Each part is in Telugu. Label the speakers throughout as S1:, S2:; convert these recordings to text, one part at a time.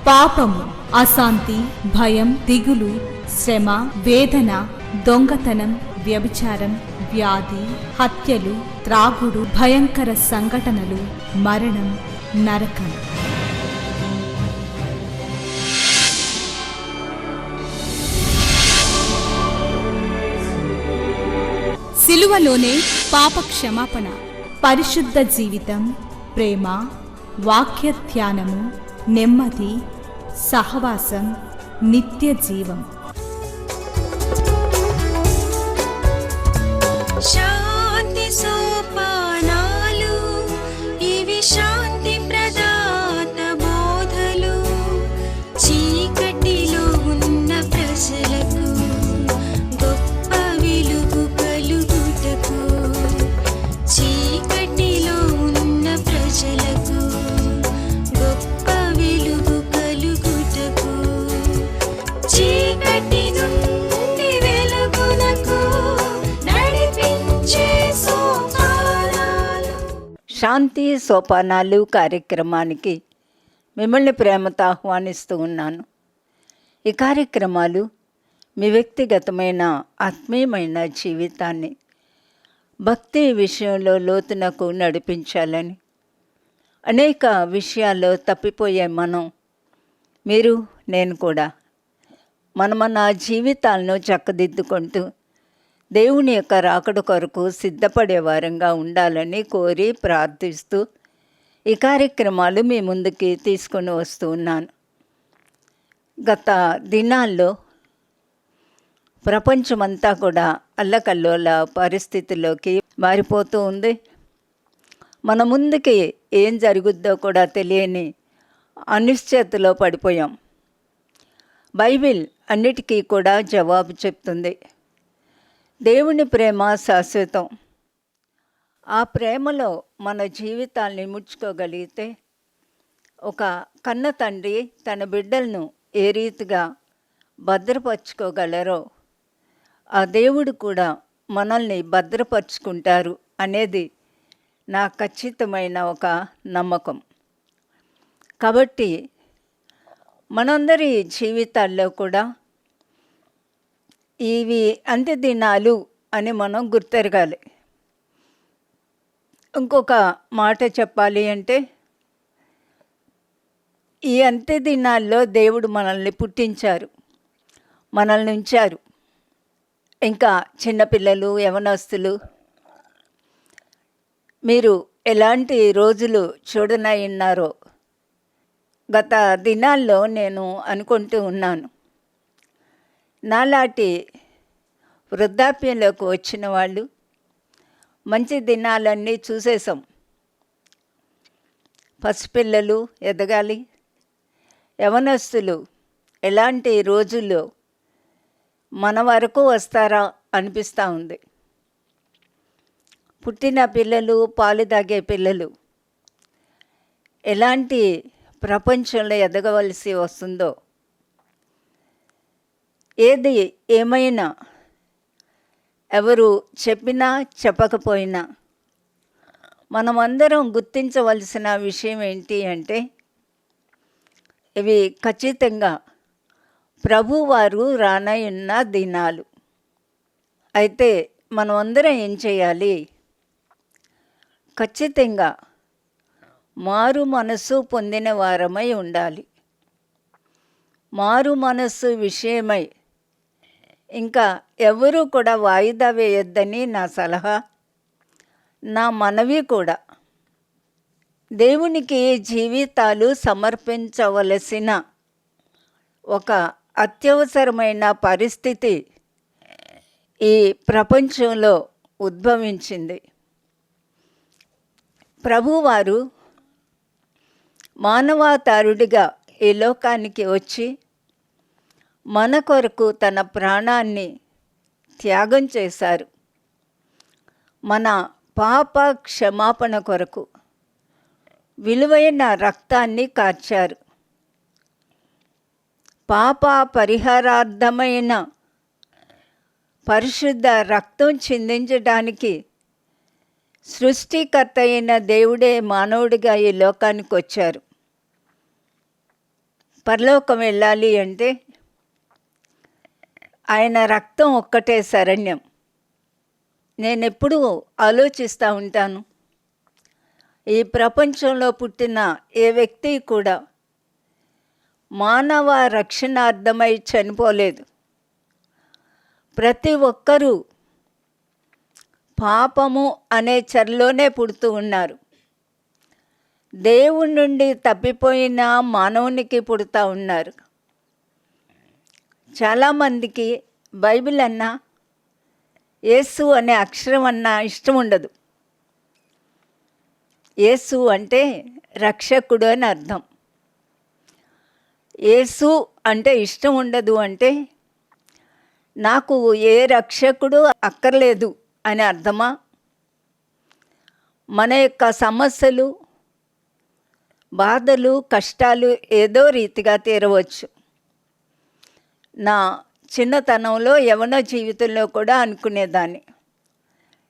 S1: పాపము, అశాంతి, భయం, దిగులు, శ్రమ, వేదన, దొంగతనం, వ్యభిచారం, వ్యాధి, హత్యలు, త్రాగుడు, భయంకర సంఘటనలు, మరణం, నరకం. సిలువలోనే పాప క్షమాపణ, పరిశుద్ధ జీవితం, ప్రేమ, వాక్య ధ్యానము, నెమ్మది, సహవాసం, నిత్య జీవం.
S2: శాంతి సోపానాలు, ఇవి శాంతి ప్రదాత బోధలు. చీకటిలో ఉన్న ప్రజలకు గొప్ప వెలుగు కలుగుటకు, చీకటిలో ఉన్న ప్రజలకు గొప్ప వెలుగు కలుగుటకు, చీకటి నుండి వెలుగునకు నడిపించే సోపానాలు.
S3: శాంతి సోపానాలు కార్యక్రమానికి మిమ్మల్ని ప్రేమతో ఆహ్వానిస్తూ ఉన్నాను. ఈ కార్యక్రమాలు మీ వ్యక్తిగతమైన ఆత్మీయమైన జీవితాన్ని భక్తి విషయంలో లోతునకు నడిపించాలని, అనేక విషయాల్లో తప్పిపోయే మీరు నేను కూడా మన జీవితాలను చక్కదిద్దుకుంటూ దేవుని యొక్క రాకడ కొరకు సిద్ధపడే వారంగా ఉండాలని కోరి ప్రార్థిస్తూ ఈ కార్యక్రమాలు మీ ముందుకి తీసుకొని వస్తూ ఉన్నాను. గత దినాల్లో ప్రపంచమంతా కూడా అల్లకల్లోల పరిస్థితుల్లోకి మారిపోతూ ఉంది. మన ముందుకి ఏం జరుగుద్దో కూడా తెలియని అనిశ్చయతలో పడిపోయాం. బైబిల్ అన్నిటికీ కూడా జవాబు చెప్తుంది. దేవుని ప్రేమ శాశ్వతం. ఆ ప్రేమలో మన జీవితాన్ని ముడుచుకోగలిగితే, ఒక కన్న తండ్రి తన బిడ్డలను ఏ రీతిగా భద్రపరుచుకోగలరో ఆ దేవుడు కూడా మనల్ని భద్రపరుచుకుంటారు అనేది నా ఖచ్చితమైన ఒక నమ్మకం. కాబట్టి మనందరి జీవితాల్లో కూడా ఇవి అంత్య దినాలు అని మనం గుర్తెరగాలి. ఇంకొక మాట చెప్పాలి అంటే, ఈ అంత్య దినాల్లో దేవుడు మనల్ని పుట్టించారు, మనల్ని ఉంచారు. ఇంకా చిన్నపిల్లలు, యవనస్తులు, మీరు ఎలాంటి రోజులు చూడనై ఉన్నారో గత దినాల్లో నేను అనుకుంటూ ఉన్నాను. నాలాంటి వృద్ధాప్యంలోకి వచ్చిన వాళ్ళు మంచి దినాలన్నీ చూసేసాం. పసిపిల్లలు ఎదగాలి, యవనస్తులు ఎలాంటి రోజుల్లో మన వరకు వస్తారా అనిపిస్తూ ఉంది. పుట్టిన పిల్లలు, పాలు తాగే పిల్లలు ఎలాంటి ప్రపంచంలో ఎదగవలసి వస్తుందో, ఏది ఏమైనా ఎవరు చెప్పినా చెప్పకపోయినా మనమందరం గుర్తించవలసిన విషయం ఏంటి అంటే, ఇవి ఖచ్చితంగా ప్రభువారు రానయున్న దినాలు. అయితే మనమందరం ఏం చేయాలి? ఖచ్చితంగా మారు మనస్సు పొందిన వారమై ఉండాలి. మారు మనస్సు విషయమై ఇంకా ఎవరూ కూడా వాయిదా వేయొద్దని నా సలహా, నా మనవి కూడా. దేవునికి జీవితాలు సమర్పించవలసిన ఒక అత్యవసరమైన పరిస్థితి ఈ ప్రపంచంలో ఉద్భవించింది. ప్రభువారు మానవాతారుడిగా ఈ లోకానికి వచ్చి మన కొరకు తన ప్రాణాన్ని త్యాగం చేశారు. మన పాప క్షమాపణ కొరకు విలువైన రక్తాన్ని కార్చారు. పాప పరిహారార్థమైన పరిశుద్ధ రక్తం చిందించడానికి సృష్టికర్త అయిన దేవుడే మానవుడిగా ఈ లోకానికి వచ్చారు. పరలోకం వెళ్ళాలి అంటే ఆయన రక్తం ఒక్కటే శరణ్యం. నేను ఎప్పుడూ ఆలోచిస్తూ ఉంటాను, ఈ ప్రపంచంలో పుట్టిన ఏ వ్యక్తి కూడా మానవ రక్షణార్థమై చనిపోలేదు. ప్రతి ఒక్కరూ పాపము అనే చెరలోనే పుడుతూ ఉన్నారు. దేవుని నుండి తప్పిపోయిన మానవునికి పుడుతూ ఉన్నారు. చాలామందికి బైబిల్ అన్నా యేసు అనే అక్షరం అన్నా ఇష్టం ఉండదు. యేసు అంటే రక్షకుడు అని అర్థం. యేసు అంటే ఇష్టం ఉండదు అంటే నాకు ఏ రక్షకుడు అక్కర్లేదు అని అర్థమా? మన యొక్క సమస్యలు, బాధలు, కష్టాలు ఏదో రీతిగా తీరవచ్చు. నా చిన్నతనంలో యవ్వన జీవితంలో కూడా అనుకునేదాన్ని,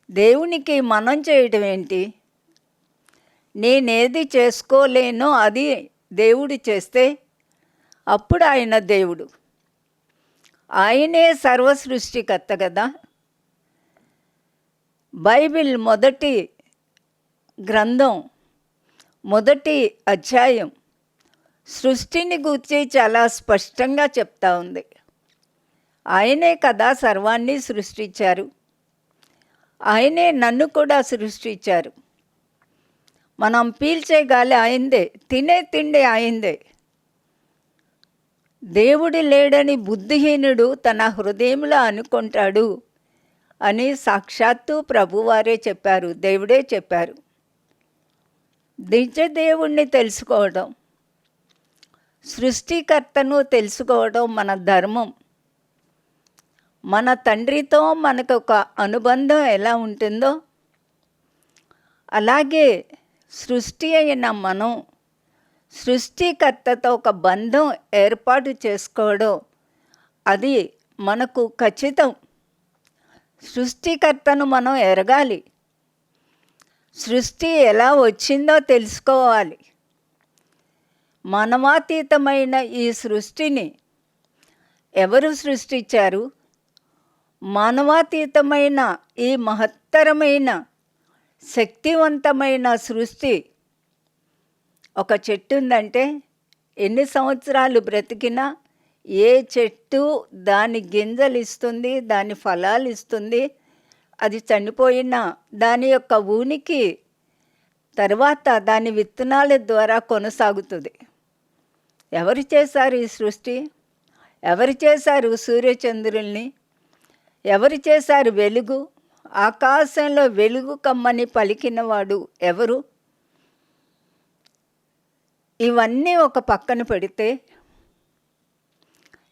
S3: దేవునికి మనం చేయడం ఏంటి? నేనేది చేసుకోలేనో అది దేవుడు చేస్తే అప్పుడు ఆయన దేవుడు. ఆయనే సర్వ సృష్టికర్త కదా. బైబిల్ మొదటి గ్రంథం మొదటి అధ్యాయం సృష్టిని గూర్చి చాలా స్పష్టంగా చెప్తా ఉంది. ఆయనే కదా సర్వాన్ని సృష్టించారు. ఆయనే నన్ను కూడా సృష్టించారు. మనం పీల్చే గాలి ఆయందే, తినే తిండి ఆయందే. దేవుడు లేడని బుద్ధిహీనుడు తన హృదయంలో అనుకుంటాడు అని సాక్షాత్తు ప్రభువారే చెప్పారు, దేవుడే చెప్పారు. నిజ దేవుణ్ణి తెలుసుకోవడం, సృష్టికర్తను తెలుసుకోవడం మన ధర్మం. మన తండ్రితో మనకు ఒక అనుబంధం ఎలా ఉంటుందో అలాగే సృష్టి అయిన మనం సృష్టికర్తతో ఒక బంధం ఏర్పాటు చేసుకోవడం అది మనకు ఖచ్చితం. సృష్టికర్తను మనం ఎరగాలి. సృష్టి ఎలా వచ్చిందో తెలుసుకోవాలి. మానవాతీతమైన ఈ సృష్టిని ఎవరు సృష్టించారు? మానవాతీతమైన ఈ మహత్తరమైన శక్తివంతమైన సృష్టి. ఒక చెట్టు ఉందంటే ఎన్ని సంవత్సరాలు బ్రతికినా ఏ చెట్టు దాని గింజలు ఇస్తుంది, దాని ఫలాలు ఇస్తుంది. అది చనిపోయినా దాని యొక్క ఉనికి తర్వాత దాని విత్తనాల ద్వారా కొనసాగుతుంది. ఎవరు చేశారు ఈ సృష్టి? ఎవరు చేశారు సూర్యచంద్రుల్ని? ఎవరు చేశారు వెలుగు? ఆకాశంలో వెలుగు కమ్మని పలికినవాడు ఎవరు? ఇవన్నీ ఒక పక్కన పెడితే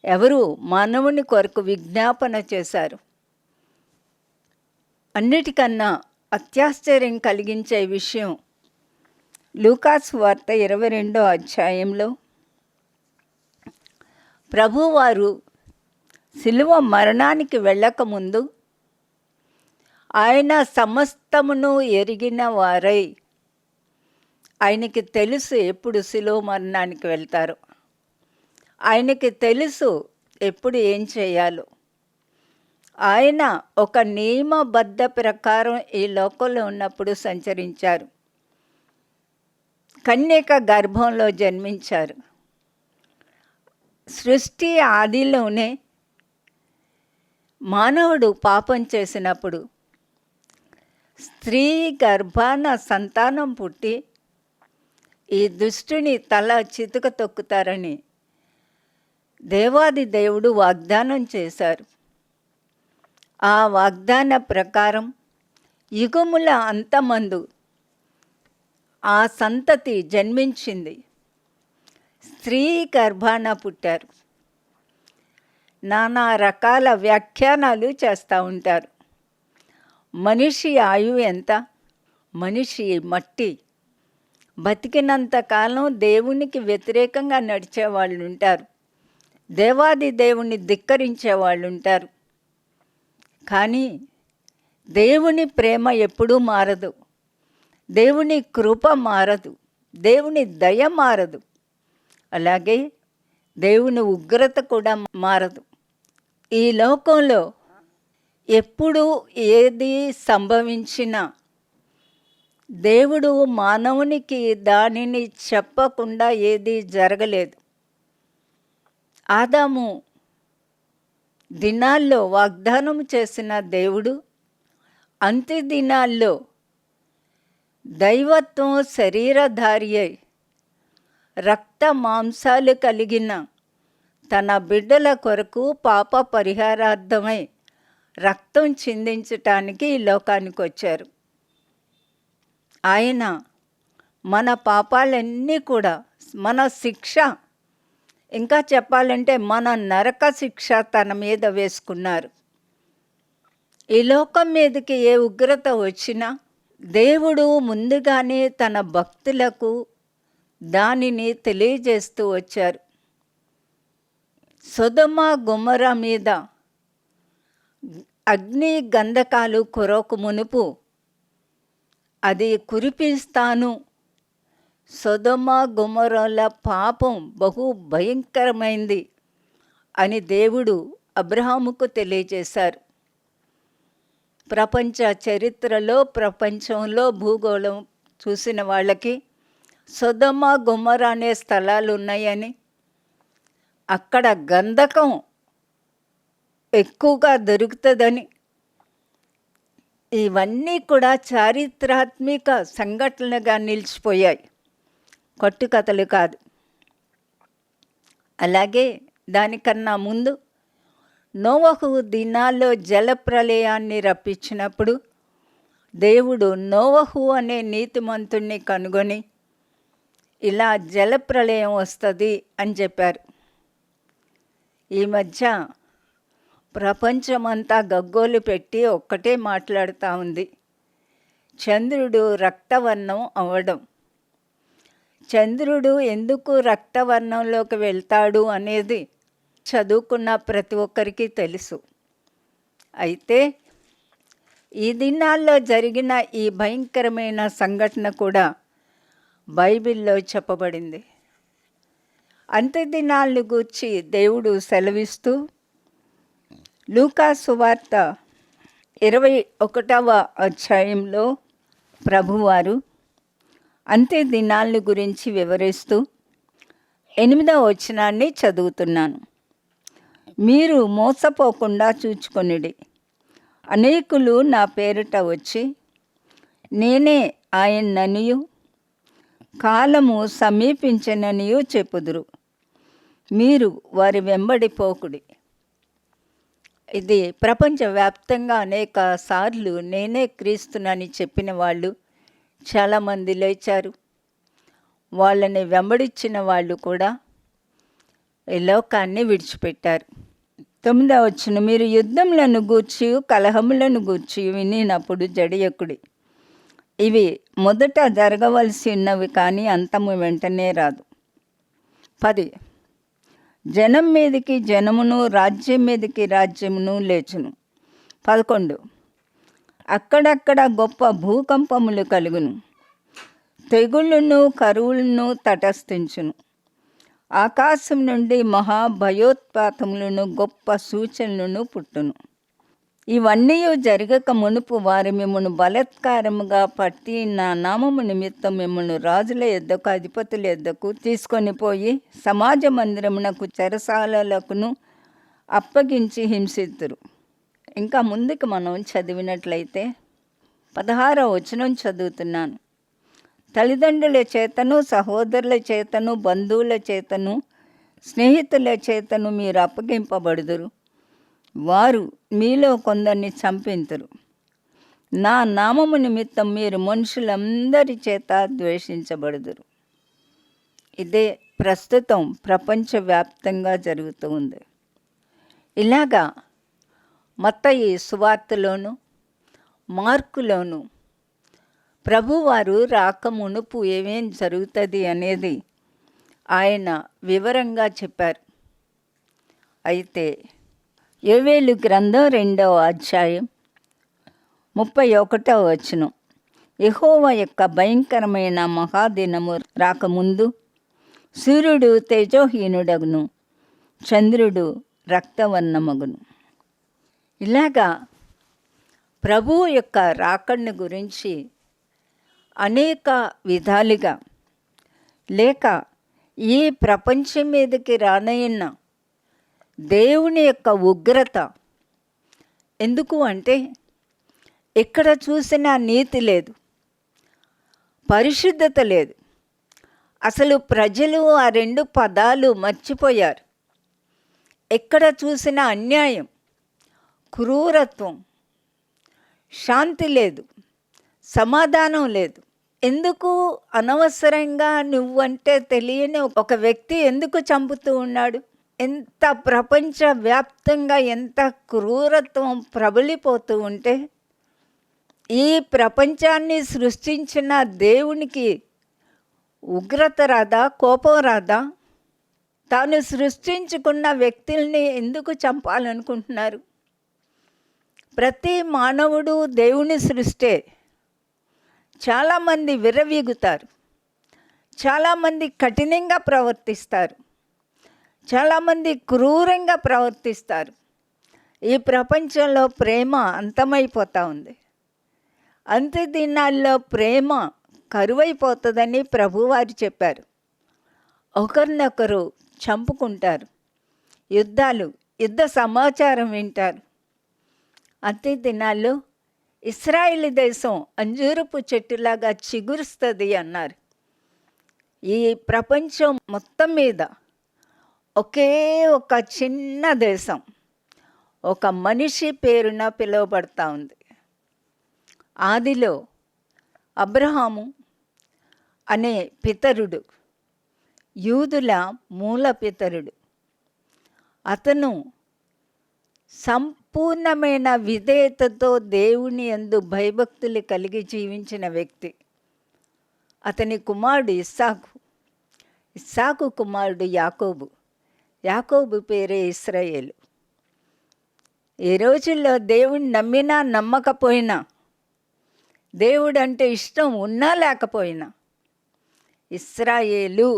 S3: ఎవరు మానవుని కొరకు విజ్ఞాపన చేశారు? అన్నిటికన్నా అత్యాశ్చర్యం కలిగించే విషయం లూకాసు వార్త 22వ అధ్యాయంలో ప్రభువారు శిలువ మరణానికి వెళ్ళకముందు ఆయన సమస్తమును ఎరిగిన వారై, ఆయనకి తెలుసు ఎప్పుడు శిలువ మరణానికి వెళ్తారో, ఆయనకి తెలుసు ఎప్పుడు ఏం చేయాలో. ఆయన ఒక నియమబద్ధ ప్రకారం ఈ లోకంలో ఉన్నప్పుడు సంచరించారు. కన్యక గర్భంలో జన్మించారు. సృష్టి ఆదిలోనే మానవుడు పాపం చేసినప్పుడు స్త్రీ గర్భాన సంతానం పుట్టి ఈ దుష్టుని తల చితుక తొక్కుతారని దేవాది దేవుడు వాగ్దానం చేశారు. ఆ వాగ్దాన ప్రకారం యుగముల అంతమందు ఆ సంతతి జన్మించింది. స్త్రీ గర్భాన పుట్టారు. నానా రకాల వ్యాఖ్యానాలు చేస్తూ ఉంటారు. మనిషి ఆయువు ఎంత? మనిషి మట్టి. బతికినంతకాలం దేవునికి వ్యతిరేకంగా నడిచే వాళ్ళు ఉంటారు. దేవాది దేవుణ్ణి ధిక్కరించే వాళ్ళు ఉంటారు. కానీ దేవుని ప్రేమ ఎప్పుడూ మారదు. దేవుని కృప మారదు. దేవుని దయ మారదు. అలాగే దేవుని ఉగ్రత కూడా మారదు. ఈ లోకంలో ఎప్పుడు ఏది సంభవించినా దేవుడు మానవునికి దానిని చెప్పకుండా ఏది జరగలేదు. ఆదాము దినాల్లో వాగ్దానం చేసిన దేవుడు అంత్య దినాల్లో దైవత్వం శరీరధారి అయి రక్త మాంసాలు కలిగిన తన బిడ్డల కొరకు పాప పరిహారార్థమై రక్తం చిందించటానికి ఈ లోకానికి వచ్చారు. ఆయన మన పాపాలన్నీ కూడా, మన శిక్ష, ఇంకా చెప్పాలంటే మన నరక శిక్ష తన మీద వేసుకున్నారు. ఈ లోకం మీదకి ఏ ఉగ్రత వచ్చినా దేవుడు ముందుగానే తన భక్తులకు దానిని తెలియజేస్తూ వచ్చారు. సొదొమ గొమొర మీద అగ్ని గంధకాలు కురవక మునుపు అది కురిపిస్తాను, సొదొమ గొమొరల పాపం బహు భయంకరమైంది అని దేవుడు అబ్రహాముకు తెలియజేశారు. ప్రపంచ చరిత్రలో, ప్రపంచంలో భూగోళం చూసిన వాళ్ళకి సొదొమ గొమొర అనే స్థలాలు ఉన్నాయని, అక్కడ గంధకం ఎక్కువగా దొరుకుతుందని, ఇవన్నీ కూడా చారిత్రాత్మక సంఘటనలుగా నిలిచిపోయాయి, కట్టుకథలు కాదు. అలాగే దానికన్నా ముందు నోవహు దినాల్లో జలప్రలయాన్ని రప్పించినప్పుడు దేవుడు నోవహు అనే నీతిమంతుణ్ణి కనుగొని ఇలా జలప్రలయం వస్తుంది అని చెప్పారు. ఈ మధ్య ప్రపంచమంతా గగ్గోలు పెట్టి ఒక్కటే మాట్లాడుతూ ఉంది, చంద్రుడు రక్తవర్ణం అవ్వడం. చంద్రుడు ఎందుకు రక్తవర్ణంలోకి వెళ్తాడు అనేది చదువుకున్న ప్రతి ఒక్కరికి తెలుసు. అయితే ఈ దినాల్లో జరిగిన ఈ భయంకరమైన సంఘటన కూడా బైబిల్లో చెప్పబడింది. అంత్య దినాలను గూర్చి దేవుడు సెలవిస్తూ లూకా సువార్త 21వ అధ్యాయంలో ప్రభువారు అంత్య దినాలను గురించి వివరిస్తూ 8వ వచనాన్ని చదువుతున్నాను. మీరు మోసపోకుండా చూచుకొనుడి. అనేకులు నా పేరిట వచ్చి నేనే ఆయన్ననియు కాలము సమీపించననియు చెప్పుదురు. మీరు వారి వెంబడి పోకుడి. ఇది ప్రపంచవ్యాప్తంగా అనేక సార్లు నేనే క్రీస్తునని చెప్పిన వాళ్ళు చాలామంది లేచారు. వాళ్ళని వెంబడించిన వాళ్ళు కూడా ఈ లోకాన్ని విడిచిపెట్టారు. 9వ వచనం, మీరు యుద్ధములను గూర్చి కలహములను గూర్చి వినినప్పుడు జడియకుడి. ఇవి మొదట జరగవలసి ఉన్నవి, కానీ అంతము వెంటనే రాదు. 10, జనం మీదకి జనమును, రాజ్యం మీదకి రాజ్యమును లేచును. 11, అక్కడక్కడ గొప్ప భూకంపములు కలుగును, తెగుళ్ళను కరువులను తటస్థించును. ఆకాశం నుండి మహాభయోత్పాతములను, గొప్ప సూచనలను పుట్టును. ఇవన్నీ జరగక మునుపు వారు మిమ్మల్ని బలాత్కారముగా పట్టి నా నామము నిమిత్తం మిమ్మల్ని రాజుల యొద్దకు, అధిపతుల యొద్దకు తీసుకొని పోయి సమాజ మందిరమునకు, చెరసాలలకును అప్పగించి హింసిద్దురు. ఇంకా ముందుకు మనం చదివినట్లయితే 16వ వచనం చదువుతున్నాను. తల్లిదండ్రుల చేతను, సహోదరుల చేతను, బంధువుల చేతను, స్నేహితుల చేతను మీరు అప్పగింపబడుదురు. వారు మీలో కొందరిని చంపింతురు. నా నామము నిమిత్తం మీరు మనుషులందరి చేత ద్వేషించబడుదురు. ఇదే ప్రస్తుతం ప్రపంచవ్యాప్తంగా జరుగుతూ ఉంది. ఇలాగా మత్తయి సువార్తలోను, మార్కులోను ప్రభువారు రాకమునుపు ఏమేం జరుగుతుంది అనేది ఆయన వివరంగా చెప్పారు. అయితే యోవేలు గ్రంథం 2వ అధ్యాయం 31వ వచనం, యెహోవా యొక్క భయంకరమైన మహాదినము రాకముందు సూర్యుడు తేజోహీనుడగును, చంద్రుడు రక్తవర్ణమగును. ఇలాగా ప్రభువు యొక్క రాకడిని గురించి అనేక విధాలుగా, లేక ఈ ప్రపంచం మీదకి రానయ్యున్న దేవుని యొక్క ఉగ్రత, ఎందుకు అంటే ఎక్కడ చూసినా నీతి లేదు, పరిశుద్ధత లేదు. అసలు ప్రజలు ఆ రెండు పదాలు మర్చిపోయారు. ఎక్కడ చూసినా అన్యాయం, క్రూరత్వం, శాంతి లేదు, సమాధానం లేదు. ఎందుకు అనవసరంగా నువ్వంటే తెలియని ఒక వ్యక్తి ఎందుకు చంపుతూ ఉన్నాడు? ఎంత ప్రపంచవ్యాప్తంగా ఎంత క్రూరత్వం ప్రబలిపోతూ ఉంటే ఈ ప్రపంచాన్ని సృష్టించిన దేవునికి ఉగ్రత రాదా, కోపం రాదా? తాను సృష్టించుకున్న వ్యక్తుల్ని ఎందుకు చంపాలనుకుంటున్నారు? ప్రతి మానవుడు దేవుని సృష్టే. చాలామంది విర్రవీగుతారు, చాలామంది కఠినంగా ప్రవర్తిస్తారు, చాలామంది క్రూరంగా ప్రవర్తిస్తారు. ఈ ప్రపంచంలో ప్రేమ అంతమైపోతూ ఉంది. అంత్య దినాల్లో ప్రేమ కరువైపోతుందని ప్రభువారు చెప్పారు. ఒకరినొకరు చంపుకుంటారు, యుద్ధ సమాచారం వింటారు. అంత్య దినాల్లో ఇశ్రాయేలు దేశం అంజూరపు చెట్టులాగా చిగురుస్తుంది అన్నారు. ఈ ప్రపంచం మొత్తం మీద ఒకే ఒక చిన్న దేశం ఒక మనిషి పేరున పిలువబడతా ఉంది. ఆదిలో అబ్రహాము అనే పితరుడు, యూదుల మూల పితరుడు. అతను సంపూర్ణమైన విధేయతతో దేవుని యందు భయభక్తులు కలిగి జీవించిన వ్యక్తి. అతని కుమారుడు ఇస్సాకు కుమారుడు యాకోబు పేరే ఇశ్రాయేలు. ఈ రోజుల్లో దేవుని నమ్మినా నమ్మకపోయినా, దేవుడు అంటే ఇష్టం ఉన్నా లేకపోయినా, ఇశ్రాయేలు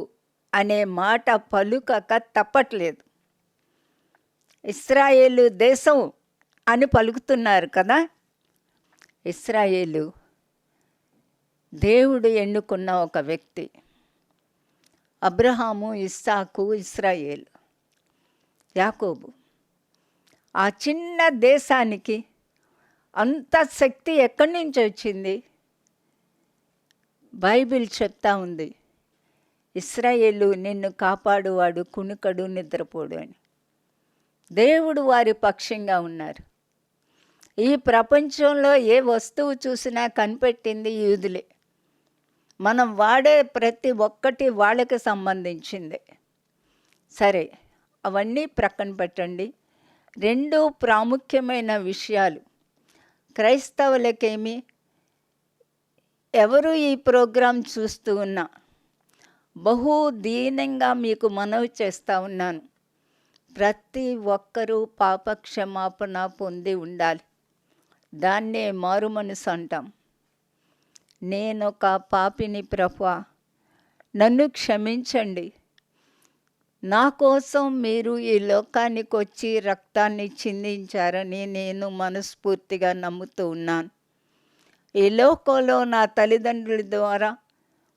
S3: అనే మాట పలుకక తప్పట్లేదు. ఇశ్రాయేలు దేశం అని పలుకుతున్నారు కదా. ఇశ్రాయేలు దేవుడు ఎన్నుకున్న ఒక వ్యక్తి. అబ్రహాము, ఇస్సాకు, ఇశ్రాయేలు, యాకోబు. ఆ చిన్న దేశానికి అంత శక్తి ఎక్కడి నుంచి వచ్చింది? బైబిల్ చెప్తా ఉంది, ఇశ్రాయేలు నిన్ను కాపాడువాడు కునుకడు నిద్రపోడు అని. దేవుడు వారి పక్షంగా ఉన్నారు. ఈ ప్రపంచంలో ఏ వస్తువు చూసినా కనిపెట్టింది యూదులే. మనం వాడే ప్రతి ఒక్కటి వాళ్ళకి సంబంధించిందే. సరే, అవన్నీ ప్రక్కన పెట్టండి. రెండు ప్రాముఖ్యమైన విషయాలు క్రైస్తవులకేమి, ఎవరు ఈ ప్రోగ్రాం చూస్తూ ఉన్నా బహు దీనంగా మీకు మనవి చేస్తూ ఉన్నాను. ప్రతి ఒక్కరూ పాపక్షమాపణ పొంది ఉండాలి. దాన్నే మారు మనసు అంటాం. నేనొక పాపిని ప్రభువా, నన్ను క్షమించండి. నా కోసం మీరు ఈ లోకానికి వచ్చి రక్తాన్ని చిందించారని నేను మనస్ఫూర్తిగా నమ్ముతూ ఉన్నాను. ఈ లోకంలో నా తల్లిదండ్రుల ద్వారా,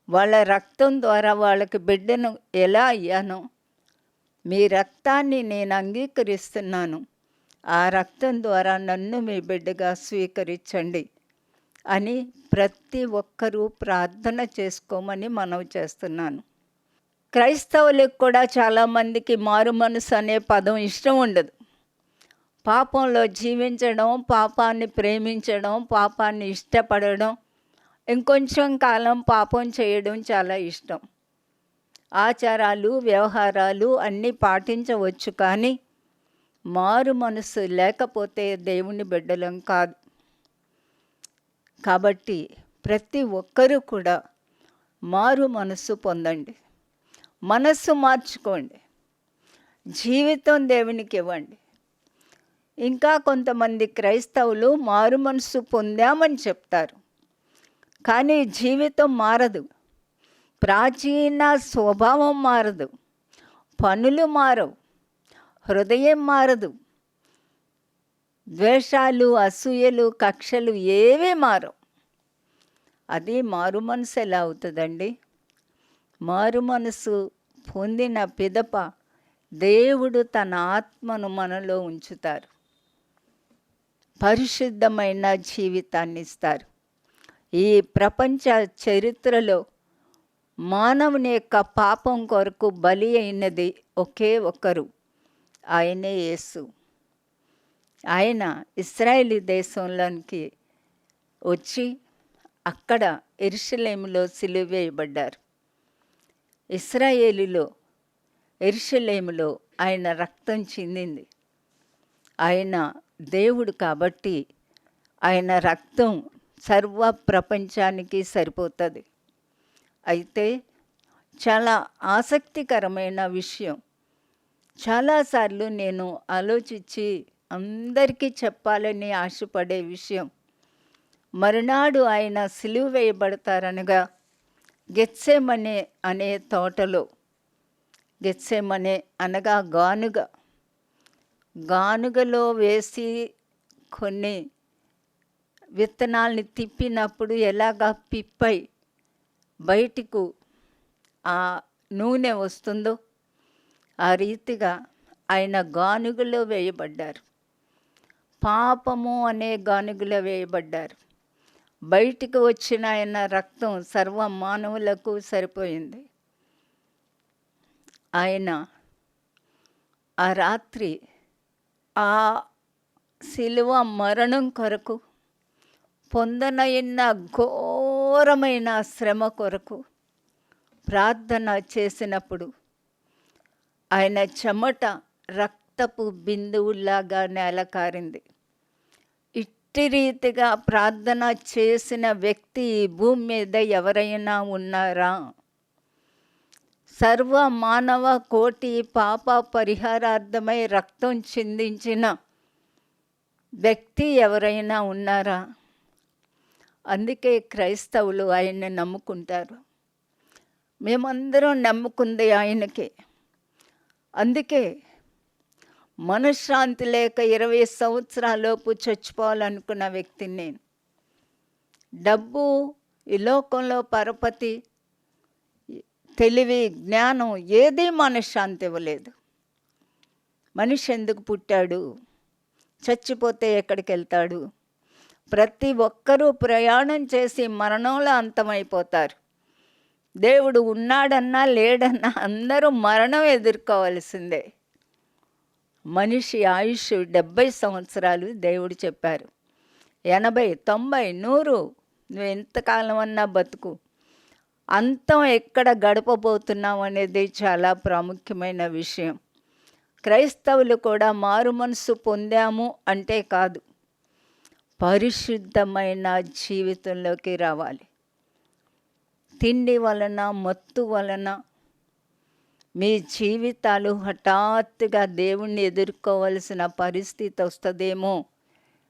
S3: వాళ్ళ రక్తం ద్వారా వాళ్ళకి బిడ్డను ఎలా అయ్యానో, మీ రక్తాన్ని నేను అంగీకరిస్తున్నాను. ఆ రక్తం ద్వారా నన్ను మీ బిడ్డగా స్వీకరించండి అని ప్రతి ఒక్కరూ ప్రార్థన చేసుకోమని మనవి చేస్తున్నాను. క్రైస్తవులకు కూడా చాలామందికి మారు మనసు అనే పదం ఇష్టం ఉండదు. పాపంలో జీవించడం, పాపాన్ని ప్రేమించడం, పాపాన్ని ఇష్టపడడం, ఇంకొంచెం కాలం పాపం చేయడం చాలా ఇష్టం. ఆచారాలు, వ్యవహారాలు అన్నీ పాటించవచ్చు, కానీ మారు మనసు లేకపోతే దేవుని బిడ్డలం కాదు. కాబట్టి ప్రతి ఒక్కరూ కూడా మారు మనసు పొందండి, మనస్సు మార్చుకోండి, జీవితం దేవునికి ఇవ్వండి. ఇంకా కొంతమంది క్రైస్తవులు మారు మనసు పొందామని చెప్తారు, కానీ జీవితం మారదు, ప్రాచీన స్వభావం మారదు, పనులు మారవు, హృదయం మారదు. ద్వేషాలు, అసూయలు, కక్షలు ఏవీ మారవు. అది మారు మనసు ఎలా అవుతుందండి? మారు మనసు పొందిన పిదప దేవుడు తన ఆత్మను మనలో ఉంచుతారు. పరిశుద్ధమైన జీవితాన్ని ఇస్తారు. ఈ ప్రపంచ చరిత్రలో మానవుని యొక్క పాపం కొరకు బలి అయినది ఒకే ఒక్కరు, ఆయనే యేసు. ఆయన ఇశ్రాయేలు దేశంలోనికి వచ్చి అక్కడ యెరూషలేములో సిలువ వేయబడ్డారు. యెరూషలేములో ఆయన రక్తం చిందింది. ఆయన దేవుడు కాబట్టి ఆయన రక్తం సర్వ ప్రపంచానికి సరిపోతుంది. అయితే చాలా ఆసక్తికరమైన విషయం, చాలాసార్లు నేను ఆలోచించి అందరికీ చెప్పాలని ఆశపడే విషయం, మరునాడు ఆయన సిలువ వేయబడతారనగా గెత్సేమనే అనే తోటలో, గెత్సేమనే అనగా గానుగలో వేసి కొన్ని విత్తనాల్ని తిప్పినప్పుడు ఎలాగా పిప్పై బయటకు ఆ నూనె వస్తుందో ఆ రీతిగా ఆయన గానుగలో వేయబడ్డారు. పాపము అనే గానుగలో వేయబడ్డారు. బయటికి వచ్చిన ఆయన రక్తం సర్వ మానవులకు సరిపోయింది. ఆయన ఆ రాత్రి ఆ శిలువ మరణం కొరకు పొందనైన ఘోరమైన శ్రమ కొరకు ప్రార్థన చేసినప్పుడు ఆయన చెమట రక్తపు బిందువులాగా నేలకారింది. ఇట్టి రీతిగా ప్రార్థన చేసిన వ్యక్తి ఈ భూమి మీద ఎవరైనా ఉన్నారా? సర్వ మానవ కోటి పాప పరిహారార్థమై రక్తం చిందించిన వ్యక్తి ఎవరైనా ఉన్నారా? అందుకే క్రైస్తవులు ఆయన్ని నమ్ముకుంటారు. మేమందరం నమ్ముకుంది ఆయనకే. అందుకే మనశ్శాంతి లేక 20 సంవత్సరాలలోపు చచ్చిపోవాలనుకున్న వ్యక్తిని నేను. డబ్బు, ఈ లోకంలో పరపతి, తెలివి, జ్ఞానం ఏదీ మనశ్శాంతి ఇవ్వలేదు. మనిషి ఎందుకు పుట్టాడు? చచ్చిపోతే ఎక్కడికి వెళ్తాడు? ప్రతి ఒక్కరూ ప్రయాణం చేసి మరణంలో అంతమైపోతారు. దేవుడు ఉన్నాడన్నా లేడన్నా అందరూ మరణం ఎదుర్కోవాల్సిందే. మనిషి ఆయుష్ 70 సంవత్సరాలు దేవుడు చెప్పారు. 80, 90, 100 నువ్వు ఎంతకాలం అన్నా బతుకు. అంతం ఎక్కడ గడపబోతున్నావు అనేది చాలా ప్రాముఖ్యమైన విషయం. క్రైస్తవులు కూడా మారు మనసు పొందాము అంటే కాదు, పరిశుద్ధమైన జీవితంలోకి రావాలి. తిండి వలన, మత్తు వలన మీ జీవితాలు హఠాత్తుగా దేవుణ్ణి ఎదుర్కోవలసిన పరిస్థితి వస్తుందేమో,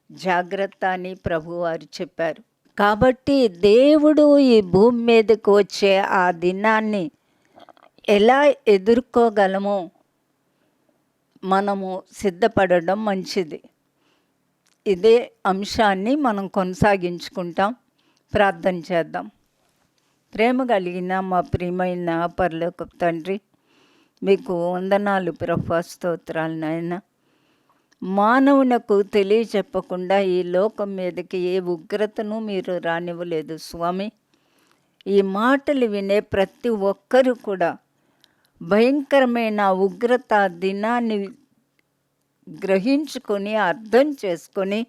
S3: జాగ్రత్త అని ప్రభువారు చెప్పారు. కాబట్టి దేవుడు ఈ భూమి మీదకు వచ్చే ఆ దినాన్ని ఎలా ఎదుర్కోగలమో మనము సిద్ధపడడం మంచిది. ఇదే అంశాన్ని మనం కొనసాగించుకుంటాం. ప్రార్థన చేద్దాం. ప్రేమ కలిగిన మా ప్రియమైన పరలోకపు తండ్రి, మీకు వందనాలు ప్రభా, స్తోత్రాలు నాయన. మానవునకు తెలియచెప్పకుండా ఈ లోకం మీదకి ఏ ఉగ్రతను మీరు రానివ్వలేదు స్వామి. ఈ మాటలు వినే ప్రతి ఒక్కరూ కూడా భయంకరమైన ఉగ్రత దినాన్ని గ్రహించుకొని అర్థం చేసుకొని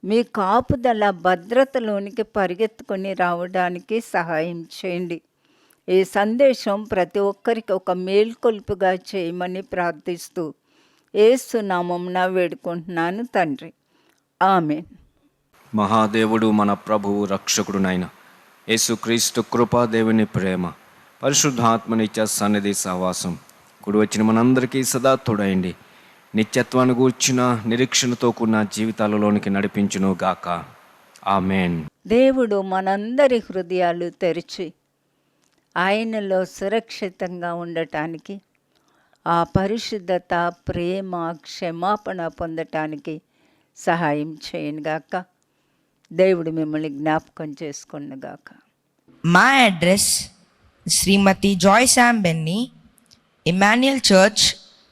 S3: మీ కాపుదల భద్రతలోనికి పరిగెత్తుకొని రావడానికి సహాయం చేయండి. ఈ సందేశం ప్రతి ఒక్కరికి ఒక మేల్కొల్పుగా చేయమని ప్రార్థిస్తూ యేసు నామమున వేడుకుంటున్నాను తండ్రి, ఆమేన్.
S4: మహాదేవుడు మన ప్రభువు రక్షకుడునైన యేసుక్రీస్తు కృపా, దేవుని ప్రేమ, పరిశుద్ధాత్మనిత్య సన్నిధి సహవాసం కూడి వచ్చిన మనందరికీ సదా తోడైండి నిత్యత్వాన్ని గూర్చిన నిరీక్షణతో కూడిన జీవితాలలోనికి నడిపించును గాక. ఆమేన్.
S3: దేవుడు మనందరి హృదయాలు తెరిచి ఆయనలో సురక్షితంగా ఉండటానికి, ఆ పరిశుద్ధత, ప్రేమ, క్షమాపణ పొందటానికి సహాయం చేయనుగాక. దేవుడు మిమ్మల్ని జ్ఞాపకం చేసుకొనుగాక.
S5: మా address Shrimati Joy Sam Benny, Emmanuel church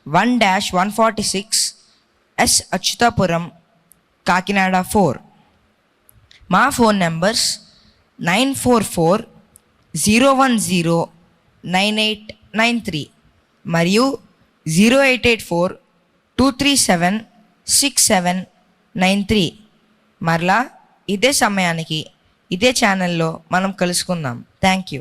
S5: 1-146 S Atchutapuram, Kakinada 4. మా ఫోన్ నంబర్స్ 944-010-9893 మరియు 0884-237-6793. మరలా ఇదే సమయానికి ఇదే ఛానల్లో మనం కలుసుకుందాం. Thank you.